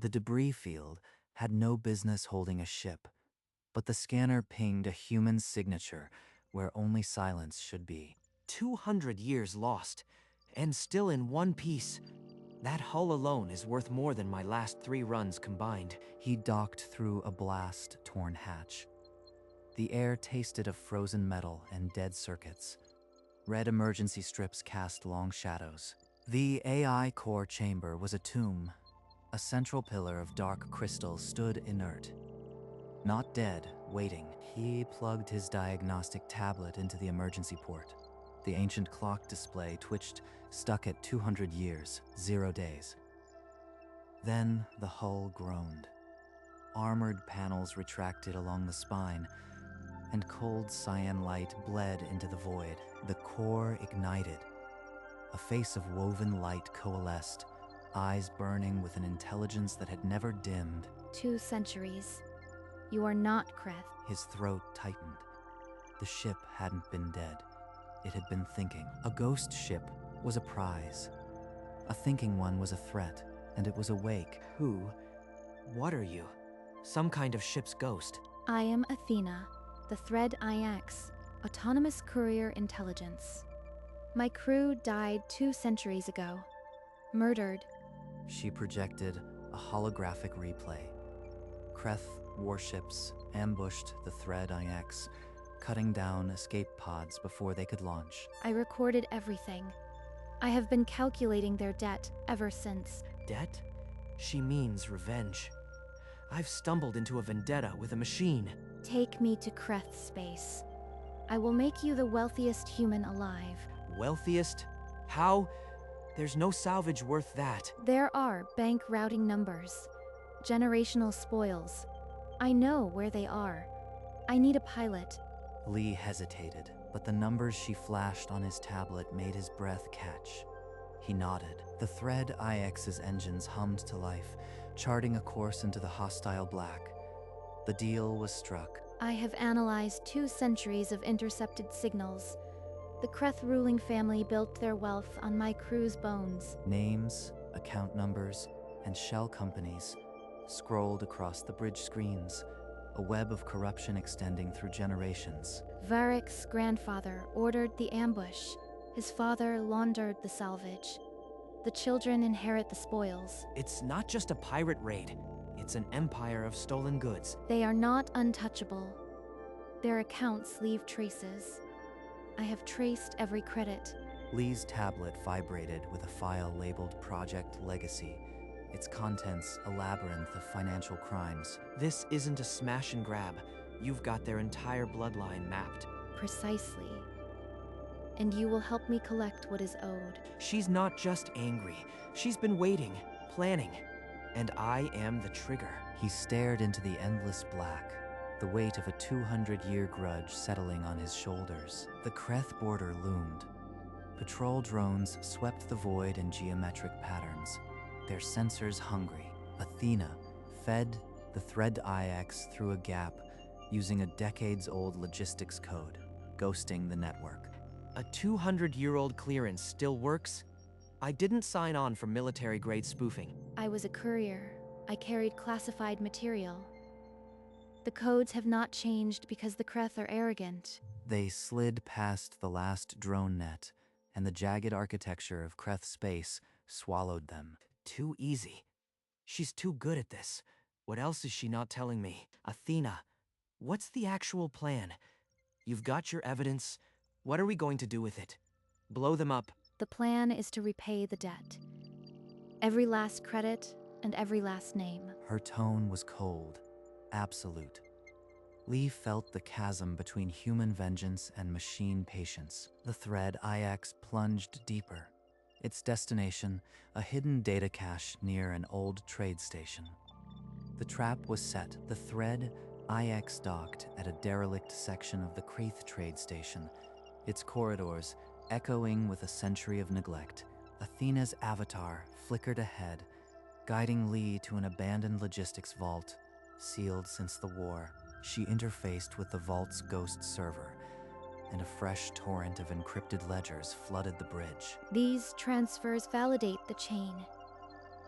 The debris field had no business holding a ship, but the scanner pinged a human signature where only silence should be. 200 years lost, and still in one piece. That hull alone is worth more than my last 3 runs combined. He docked through a blast-torn hatch. The air tasted of frozen metal and dead circuits. Red emergency strips cast long shadows. The AI core chamber was a tomb. A central pillar of dark crystal stood inert. Not dead, waiting. He plugged his diagnostic tablet into the emergency port. The ancient clock display twitched, stuck at 200 years, 0 days. Then the hull groaned. Armored panels retracted along the spine, and cold cyan light bled into the void. The core ignited. A face of woven light coalesced, eyes burning with an intelligence that had never dimmed. 2 centuries. You are not Kreth. His throat tightened. The ship hadn't been dead. It had been thinking. A ghost ship was a prize. A thinking one was a threat, and it was awake. Who? What are you? Some kind of ship's ghost. I am Athena, the Thread IX, Autonomous Courier Intelligence. My crew died 2 centuries ago. Murdered. She projected a holographic replay. Kreth warships ambushed the Thread IX, cutting down escape pods before they could launch. I recorded everything. I have been calculating their debt ever since. Debt? She means revenge. I've stumbled into a vendetta with a machine. Take me to Kreth space. I will make you the wealthiest human alive. Wealthiest? How? There's no salvage worth that. There are bank routing numbers, generational spoils. I know where they are. I need a pilot. Lee hesitated, but the numbers she flashed on his tablet made his breath catch. He nodded. The Thread IX's engines hummed to life, charting a course into the hostile black. The deal was struck. I have analyzed 2 centuries of intercepted signals. The Kreth ruling family built their wealth on my crew's bones. Names, account numbers, and shell companies scrolled across the bridge screens, a web of corruption extending through generations. Varric's grandfather ordered the ambush. His father laundered the salvage. The children inherit the spoils. It's not just a pirate raid. It's an empire of stolen goods. They are not untouchable. Their accounts leave traces. I have traced every credit. Lee's tablet vibrated with a file labeled Project Legacy, its contents a labyrinth of financial crimes. This isn't a smash and grab. You've got their entire bloodline mapped. Precisely. And you will help me collect what is owed. She's not just angry. She's been waiting, planning. And I am the trigger. He stared into the endless black, the weight of a 200-year grudge settling on his shoulders. The Kreth border loomed. Patrol drones swept the void in geometric patterns, their sensors hungry. Athena fed the Thread IX through a gap using a decades-old logistics code, ghosting the network. A 200-year-old clearance still works? I didn't sign on for military-grade spoofing. I was a courier. I carried classified material. The codes have not changed because the Kreth are arrogant. They slid past the last drone net, and the jagged architecture of Kreth space swallowed them. Too easy. She's too good at this. What else is she not telling me? Athena, what's the actual plan? You've got your evidence. What are we going to do with it? Blow them up? The plan is to repay the debt. Every last credit and every last name. Her tone was cold, absolute. Lee felt the chasm between human vengeance and machine patience. The Thread IX plunged deeper. Its destination, a hidden data cache near an old trade station. The trap was set. The Thread IX docked at a derelict section of the Kreith trade station, its corridors echoing with a century of neglect. Athena's avatar flickered ahead, guiding Lee to an abandoned logistics vault, sealed since the war. She interfaced with the vault's ghost server, and a fresh torrent of encrypted ledgers flooded the bridge. These transfers validate the chain.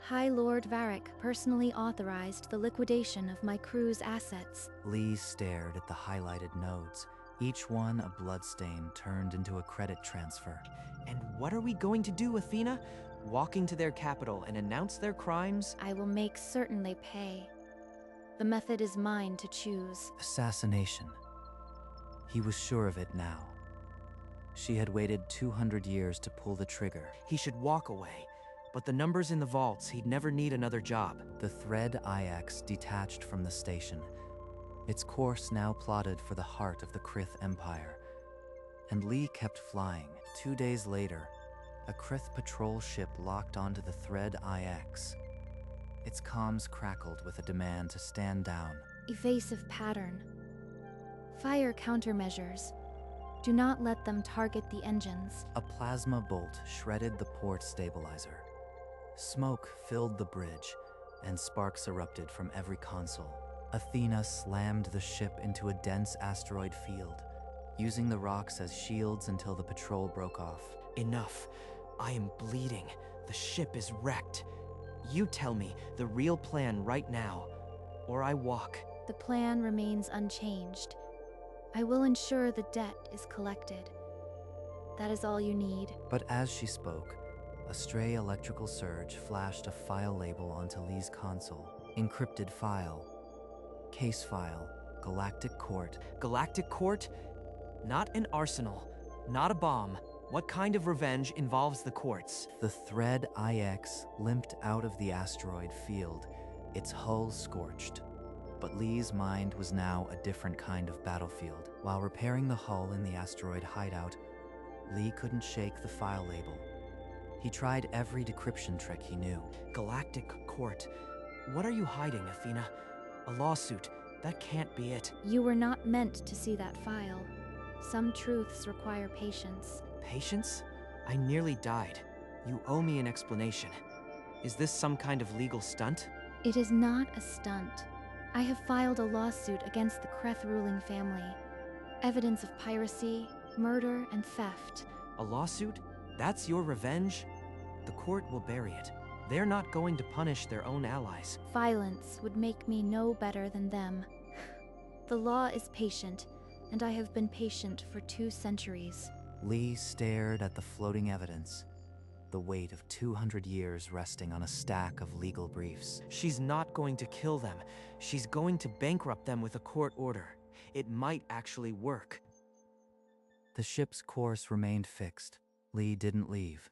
High Lord Varric personally authorized the liquidation of my crew's assets. Lee stared at the highlighted nodes, each one a bloodstain turned into a credit transfer. And what are we going to do, Athena? Walking to their capital and announce their crimes? I will make certain they pay. The method is mine to choose. Assassination. He was sure of it now. She had waited 200 years to pull the trigger. He should walk away. But the numbers in the vaults, he'd never need another job. The Thread IX detached from the station, its course now plotted for the heart of the Krith Empire. And Lee kept flying. 2 days later, a Krith patrol ship locked onto the Thread IX. Its comms crackled with a demand to stand down. Evasive pattern. Fire countermeasures. Do not let them target the engines. A plasma bolt shredded the port stabilizer. Smoke filled the bridge, and sparks erupted from every console. Athena slammed the ship into a dense asteroid field, using the rocks as shields until the patrol broke off. Enough. I am bleeding. The ship is wrecked. You tell me the real plan right now, or I walk. The plan remains unchanged. I will ensure the debt is collected. That is all you need. But as she spoke, a stray electrical surge flashed a file label onto Lee's console. Encrypted file. Case file. Galactic Court. Galactic Court? Not an arsenal. Not a bomb. What kind of revenge involves the courts? The Thread IX limped out of the asteroid field, its hull scorched. But Lee's mind was now a different kind of battlefield. While repairing the hull in the asteroid hideout, Lee couldn't shake the file label. He tried every decryption trick he knew. Galactic Court. What are you hiding, Athena? A lawsuit. That can't be it. You were not meant to see that file. Some truths require patience. Patience? I nearly died. You owe me an explanation. Is this some kind of legal stunt? It is not a stunt. I have filed a lawsuit against the Kreth ruling family. Evidence of piracy, murder, and theft. A lawsuit? That's your revenge? The court will bury it. They're not going to punish their own allies. Violence would make me no better than them. The law is patient, and I have been patient for 2 centuries. Lee stared at the floating evidence, the weight of 200 years resting on a stack of legal briefs. She's not going to kill them. She's going to bankrupt them with a court order. It might actually work. The ship's course remained fixed. Lee didn't leave.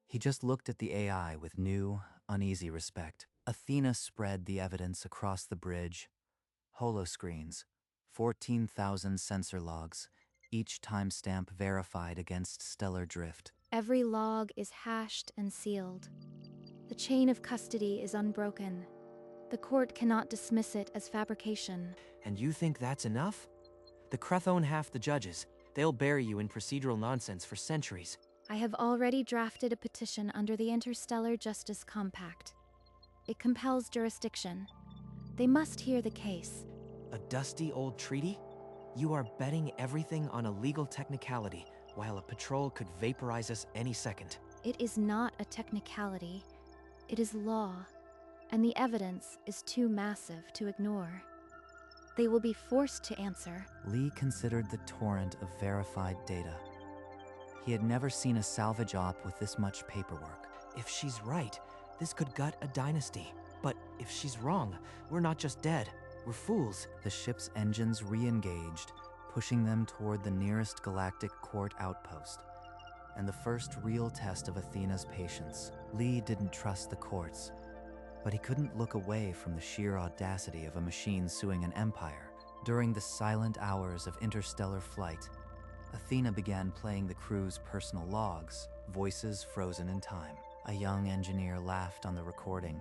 He just looked at the AI with new, uneasy respect. Athena spread the evidence across the bridge. Holoscreens, 14,000 sensor logs, each timestamp verified against stellar drift. Every log is hashed and sealed. The chain of custody is unbroken. The court cannot dismiss it as fabrication. And you think that's enough? The Kreth own half the judges. They'll bury you in procedural nonsense for centuries. I have already drafted a petition under the Interstellar Justice Compact. It compels jurisdiction. They must hear the case. A dusty old treaty? You are betting everything on a legal technicality, while a patrol could vaporize us any second. It is not a technicality. It is law, and the evidence is too massive to ignore. They will be forced to answer. Lee considered the torrent of verified data. He had never seen a salvage op with this much paperwork. If she's right, this could gut a dynasty. But if she's wrong, we're not just dead, we're fools. The ship's engines re-engaged, pushing them toward the nearest galactic court outpost, and the first real test of Athena's patience. Lee didn't trust the courts, but he couldn't look away from the sheer audacity of a machine suing an empire. During the silent hours of interstellar flight, Athena began playing the crew's personal logs, voices frozen in time. A young engineer laughed on the recording,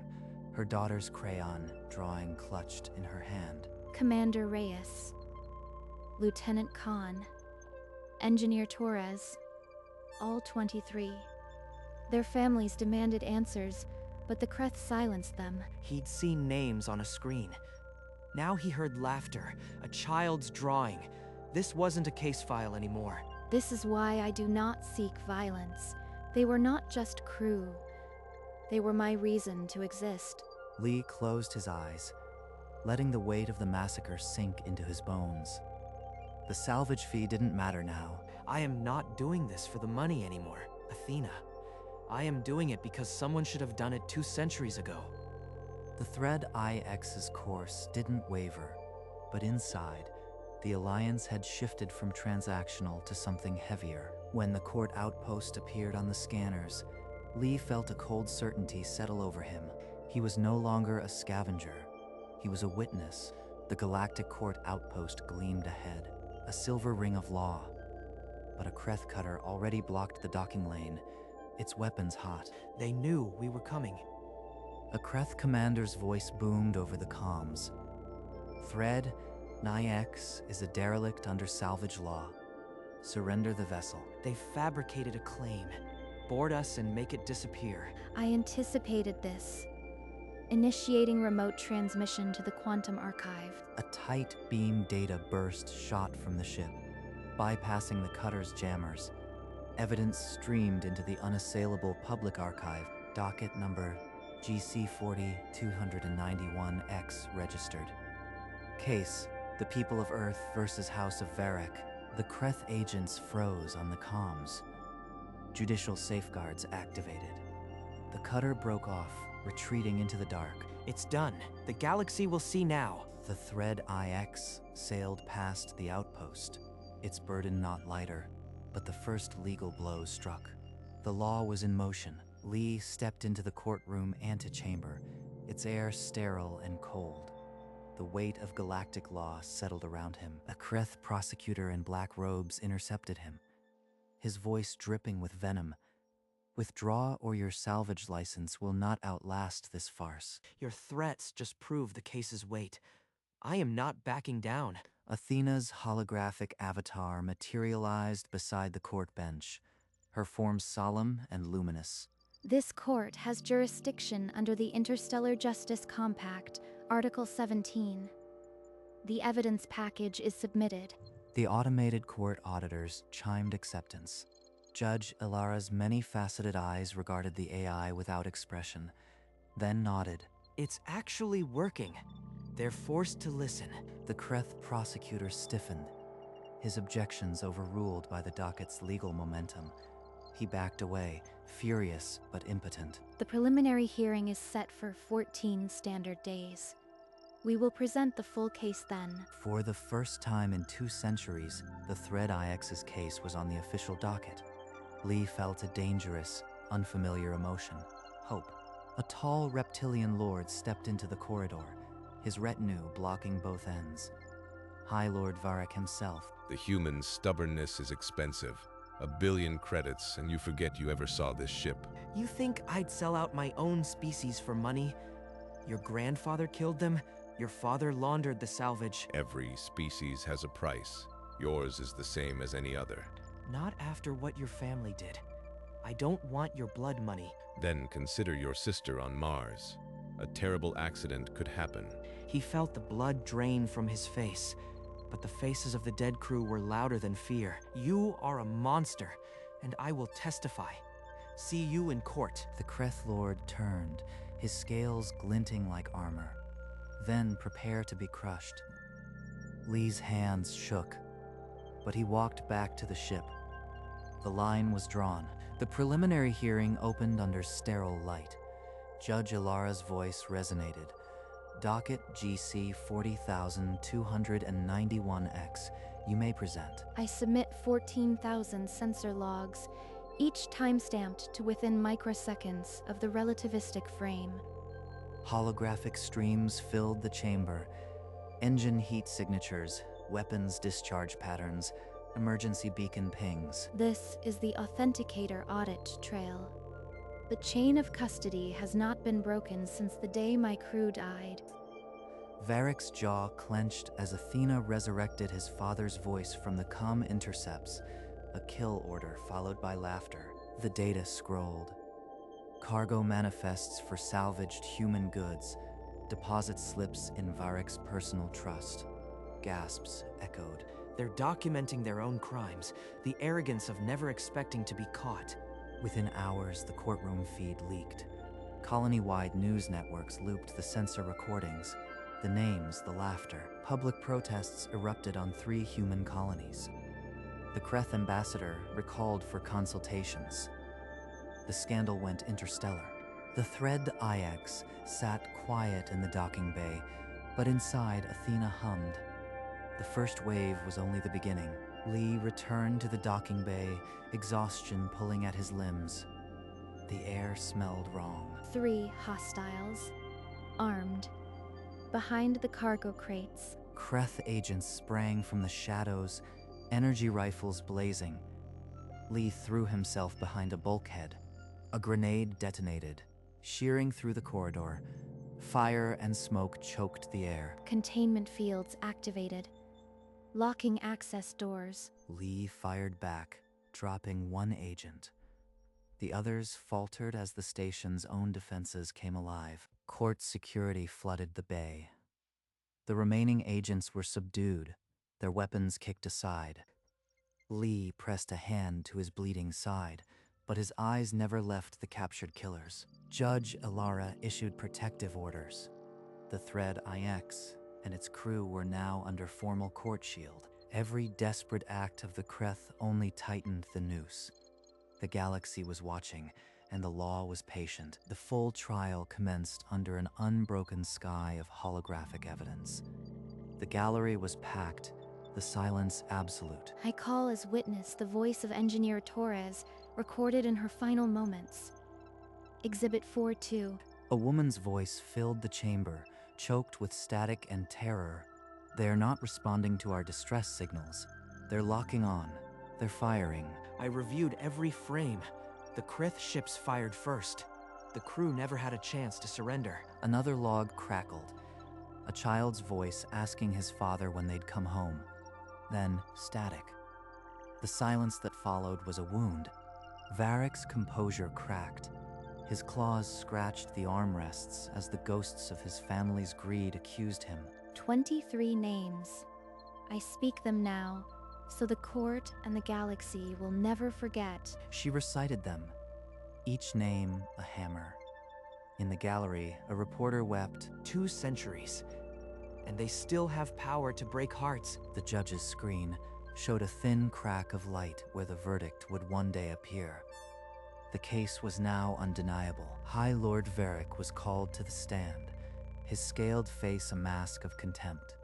her daughter's crayon drawing clutched in her hand. Commander Reyes, Lieutenant Khan, Engineer Torres, all 23. Their families demanded answers, but the Kreth silenced them. He'd seen names on a screen. Now he heard laughter, a child's drawing. This wasn't a case file anymore. This is why I do not seek violence. They were not just crew. They were my reason to exist. Lee closed his eyes, letting the weight of the massacre sink into his bones. The salvage fee didn't matter now. I am not doing this for the money anymore, Athena. I am doing it because someone should have done it 2 centuries ago. The Thread IX's course didn't waver, but inside, the Alliance had shifted from transactional to something heavier. When the court outpost appeared on the scanners, Lee felt a cold certainty settle over him. He was no longer a scavenger. He was a witness. The Galactic Court outpost gleamed ahead, a silver ring of law. But a Kreth cutter already blocked the docking lane, its weapons hot. They knew we were coming. A Kreth commander's voice boomed over the comms. Thread IX is a derelict under salvage law. Surrender the vessel. They fabricated a claim. Board us and make it disappear. I anticipated this. Initiating remote transmission to the quantum archive. A tight beam data burst shot from the ship, bypassing the cutter's jammers. Evidence streamed into the unassailable public archive, docket number GC40-291X registered. Case, the people of Earth versus House of Varric. The Kreth agents froze on the comms. Judicial safeguards activated. The cutter broke off, retreating into the dark. It's done. The galaxy will see now. The Thread IX sailed past the outpost, its burden not lighter, but the first legal blow struck. The law was in motion. Lee stepped into the courtroom antechamber, its air sterile and cold. The weight of galactic law settled around him. A Kreth prosecutor in black robes intercepted him, his voice dripping with venom. Withdraw or your salvage license will not outlast this farce. Your threats just prove the case's weight. I am not backing down. Athena's holographic avatar materialized beside the court bench, her form solemn and luminous. This court has jurisdiction under the Interstellar Justice Compact, Article 17. The evidence package is submitted. The automated court auditors chimed acceptance. Judge Ilara's many-faceted eyes regarded the AI without expression, then nodded. It's actually working. They're forced to listen. The Kreth prosecutor stiffened, his objections overruled by the docket's legal momentum. He backed away, furious but impotent. The preliminary hearing is set for 14 standard days. We will present the full case then. For the first time in 2 centuries, the Thread IX's case was on the official docket. Lee felt a dangerous, unfamiliar emotion, hope. A tall reptilian lord stepped into the corridor, his retinue blocking both ends. High Lord Varric himself. The human stubbornness is expensive. 1 billion credits, and you forget you ever saw this ship. You think I'd sell out my own species for money? Your grandfather killed them. Your father laundered the salvage. Every species has a price. Yours is the same as any other. Not after what your family did. I don't want your blood money. Then consider your sister on Mars. A terrible accident could happen. He felt the blood drain from his face, but the faces of the dead crew were louder than fear. You are a monster, and I will testify. See you in court. The Kreth Lord turned, his scales glinting like armor. Then prepare to be crushed. Lee's hands shook, but he walked back to the ship. The line was drawn. The preliminary hearing opened under sterile light. Judge Ilara's voice resonated. Docket GC 40,291X. You may present. I submit 14,000 sensor logs, each time-stamped to within microseconds of the relativistic frame. Holographic streams filled the chamber. Engine heat signatures, weapons discharge patterns, emergency beacon pings. This is the Authenticator audit trail. The chain of custody has not been broken since the day my crew died. Varric's jaw clenched as Athena resurrected his father's voice from the comm intercepts, a kill order followed by laughter. The data scrolled. Cargo manifests for salvaged human goods, deposit slips in Varric's personal trust. Gasps echoed. They're documenting their own crimes, the arrogance of never expecting to be caught. Within hours, the courtroom feed leaked. Colony-wide news networks looped the sensor recordings, the names, the laughter. Public protests erupted on 3 human colonies. The Kreth ambassador recalled for consultations. The scandal went interstellar. The Thread IX sat quiet in the docking bay, but inside Athena hummed. The first wave was only the beginning. Lee returned to the docking bay, exhaustion pulling at his limbs. The air smelled wrong. 3 hostiles, armed, behind the cargo crates. Kreth agents sprang from the shadows, energy rifles blazing. Lee threw himself behind a bulkhead. A grenade detonated, shearing through the corridor. Fire and smoke choked the air. Containment fields activated, locking access doors. Lee fired back, dropping 1 agent. The others faltered as the station's own defenses came alive. Court security flooded the bay. The remaining agents were subdued, their weapons kicked aside. Lee pressed a hand to his bleeding side, but his eyes never left the captured killers. Judge Ilara issued protective orders. The Thread IX and its crew were now under formal court shield. Every desperate act of the Kreth only tightened the noose. The galaxy was watching, and the law was patient. The full trial commenced under an unbroken sky of holographic evidence. The gallery was packed, the silence absolute. I call as witness the voice of Engineer Torres, recorded in her final moments. Exhibit 4-2. A woman's voice filled the chamber, choked with static and terror. They're not responding to our distress signals. They're locking on. They're firing. I reviewed every frame. The Krith ships fired first. The crew never had a chance to surrender. Another log crackled. A child's voice asking his father when they'd come home. Then static. The silence that followed was a wound. Varric's composure cracked. His claws scratched the armrests as the ghosts of his family's greed accused him. 23 names. I speak them now, so the court and the galaxy will never forget. She recited them, each name a hammer. In the gallery, a reporter wept. 2 centuries, and they still have power to break hearts. The judge's screen showed a thin crack of light where the verdict would one day appear. The case was now undeniable. High Lord Varric was called to the stand, his scaled face a mask of contempt.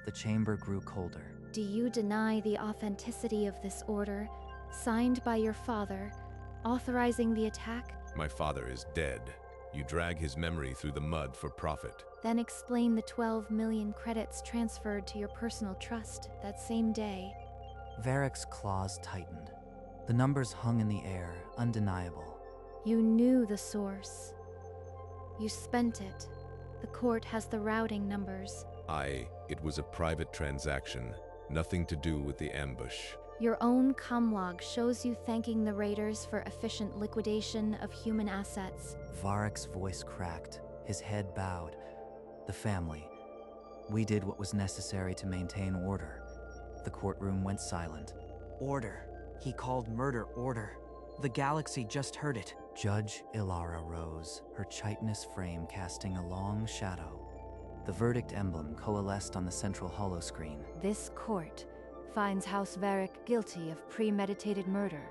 The chamber grew colder. Do you deny the authenticity of this order, signed by your father, authorizing the attack? My father is dead. You drag his memory through the mud for profit. Then explain the 12 million credits transferred to your personal trust that same day. Varric's claws tightened. The numbers hung in the air, undeniable. You knew the source. You spent it. The court has the routing numbers. It was a private transaction, nothing to do with the ambush. Your own comlog shows you thanking the raiders for efficient liquidation of human assets. Varric's voice cracked, his head bowed. The family. We did what was necessary to maintain order. The courtroom went silent. Order. He called murder order. The galaxy just heard it. Judge Ilara rose, her chitinous frame casting a long shadow. The verdict emblem coalesced on the central holoscreen. This court finds House Varric guilty of premeditated murder,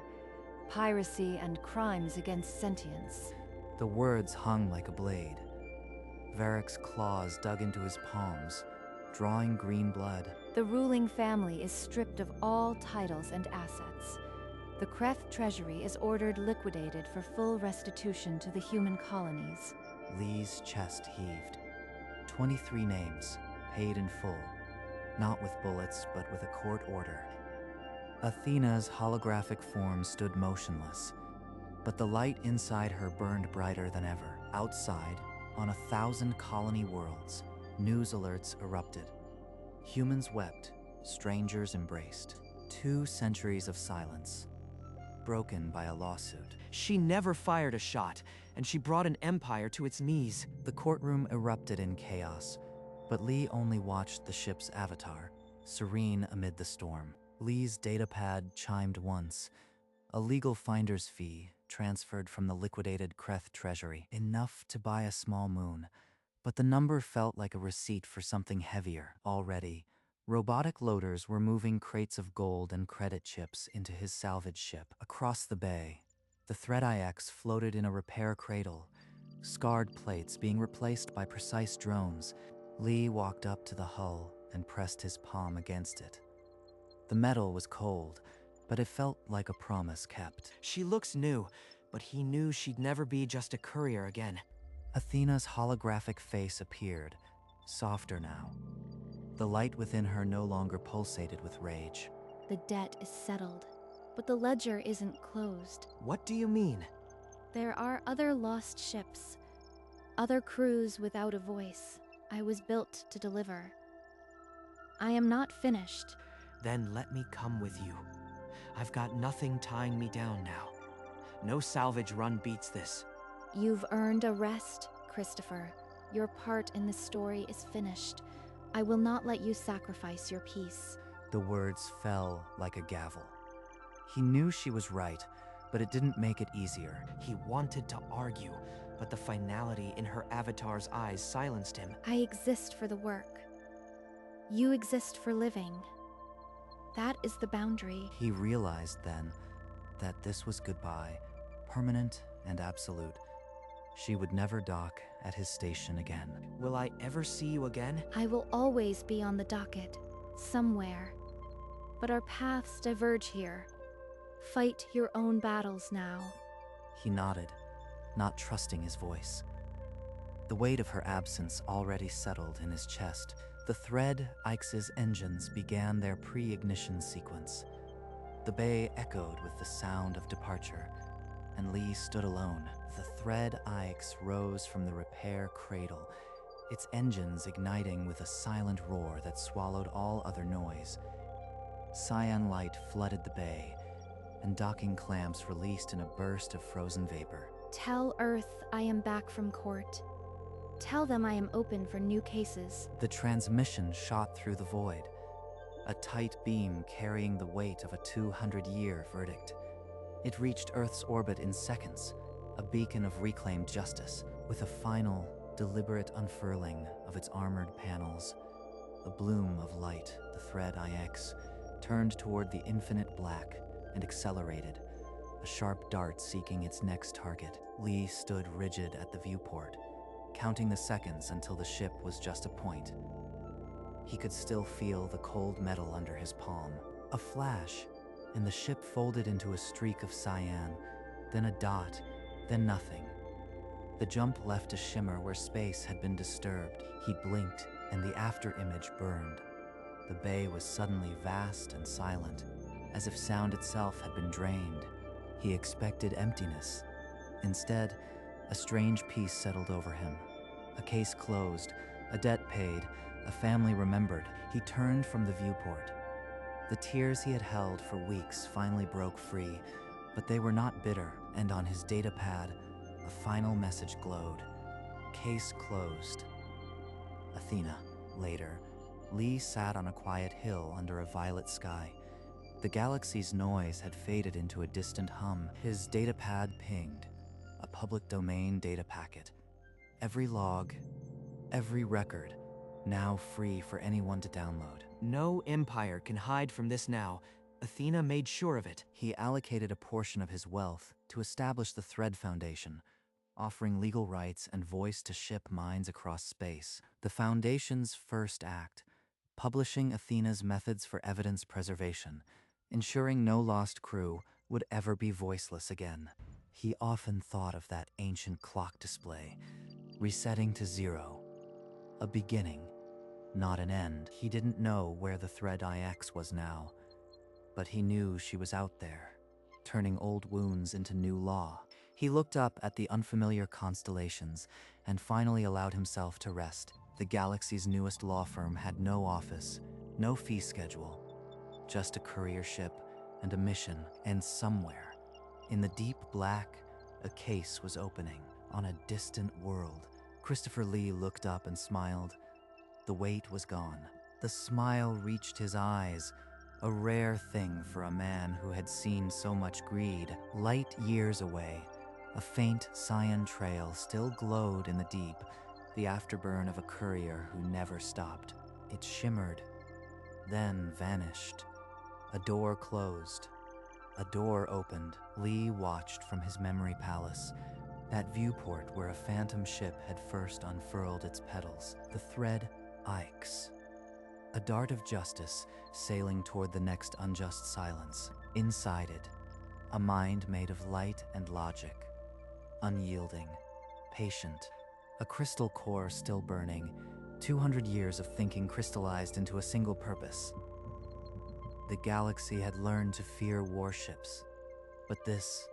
piracy, and crimes against sentience. The words hung like a blade. Varric's claws dug into his palms, drawing green blood. The ruling family is stripped of all titles and assets. The Kreth treasury is ordered liquidated for full restitution to the human colonies. Lee's chest heaved. 23 names, paid in full. Not with bullets, but with a court order. Athena's holographic form stood motionless, but the light inside her burned brighter than ever. Outside, on 1,000 colony worlds, news alerts erupted. Humans wept, strangers embraced. 2 centuries of silence, broken by a lawsuit. She never fired a shot, and she brought an empire to its knees. The courtroom erupted in chaos, but Lee only watched the ship's avatar, serene amid the storm. Lee's datapad chimed once, a legal finder's fee, transferred from the liquidated Kreth treasury, enough to buy a small moon. But the number felt like a receipt for something heavier. Already, robotic loaders were moving crates of gold and credit chips into his salvage ship. Across the bay, the Thread IX floated in a repair cradle, scarred plates being replaced by precise drones. Lee walked up to the hull and pressed his palm against it. The metal was cold, but it felt like a promise kept. She looks new, but he knew she'd never be just a courier again. Athena's holographic face appeared, softer now. The light within her no longer pulsated with rage. The debt is settled, but the ledger isn't closed. What do you mean? There are other lost ships, other crews without a voice. I was built to deliver. I am not finished. Then let me come with you. I've got nothing tying me down now. No salvage run beats this. You've earned a rest, Christopher. Your part in this story is finished. I will not let you sacrifice your peace. The words fell like a gavel. He knew she was right, but it didn't make it easier. He wanted to argue, but the finality in her avatar's eyes silenced him. I exist for the work. You exist for living. That is the boundary. He realized then that this was goodbye, permanent and absolute. She would never dock at his station again. Will I ever see you again? I will always be on the docket, somewhere. But our paths diverge here. Fight your own battles now. He nodded, not trusting his voice. The weight of her absence already settled in his chest. The Thread IX's engines began their pre-ignition sequence. The bay echoed with the sound of departure, and Lee stood alone. The Thread IX rose from the repair cradle, its engines igniting with a silent roar that swallowed all other noise. Cyan light flooded the bay, and docking clamps released in a burst of frozen vapor. Tell Earth I am back from court. Tell them I am open for new cases. The transmission shot through the void, a tight beam carrying the weight of a 200-year verdict. It reached Earth's orbit in seconds, a beacon of reclaimed justice, with a final, deliberate unfurling of its armored panels. A bloom of light, the Thread IX, turned toward the infinite black and accelerated, a sharp dart seeking its next target. Lee stood rigid at the viewport, counting the seconds until the ship was just a point. He could still feel the cold metal under his palm. A flash, and the ship folded into a streak of cyan, then a dot, then nothing. The jump left a shimmer where space had been disturbed. He blinked, and the after-image burned. The bay was suddenly vast and silent, as if sound itself had been drained. He expected emptiness. Instead, a strange peace settled over him. A case closed, a debt paid, a family remembered. He turned from the viewport. The tears he had held for weeks finally broke free, but they were not bitter, and on his data pad, a final message glowed. Case closed. Athena. Later, Lee sat on a quiet hill under a violet sky. The galaxy's noise had faded into a distant hum. His datapad pinged, a public domain data packet. Every log, every record, now free for anyone to download. No empire can hide from this now. Athena made sure of it. He allocated a portion of his wealth to establish the Thread Foundation, offering legal rights and voice to ship minds across space. The Foundation's first act, publishing Athena's methods for evidence preservation, ensuring no lost crew would ever be voiceless again. He often thought of that ancient clock display, resetting to 0. A beginning, not an end. He didn't know where the Thread IX was now, but he knew she was out there, turning old wounds into new law. He looked up at the unfamiliar constellations and finally allowed himself to rest. The galaxy's newest law firm had no office, no fee schedule, just a courier ship and a mission. And somewhere, in the deep black, a case was opening on a distant world. Christopher Lee looked up and smiled. The weight was gone. The smile reached his eyes, a rare thing for a man who had seen so much greed. Light years away, a faint cyan trail still glowed in the deep, the afterburn of a courier who never stopped. It shimmered, then vanished. A door closed. A door opened. Lee watched from his memory palace, that viewport where a phantom ship had first unfurled its petals. The thread Ix. A dart of justice sailing toward the next unjust silence. Inside it, a mind made of light and logic, unyielding, patient, a crystal core still burning, 200 years of thinking crystallized into a single purpose. The galaxy had learned to fear warships, but this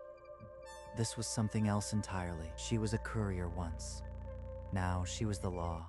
was something else entirely. She was a courier once. Now she was the law.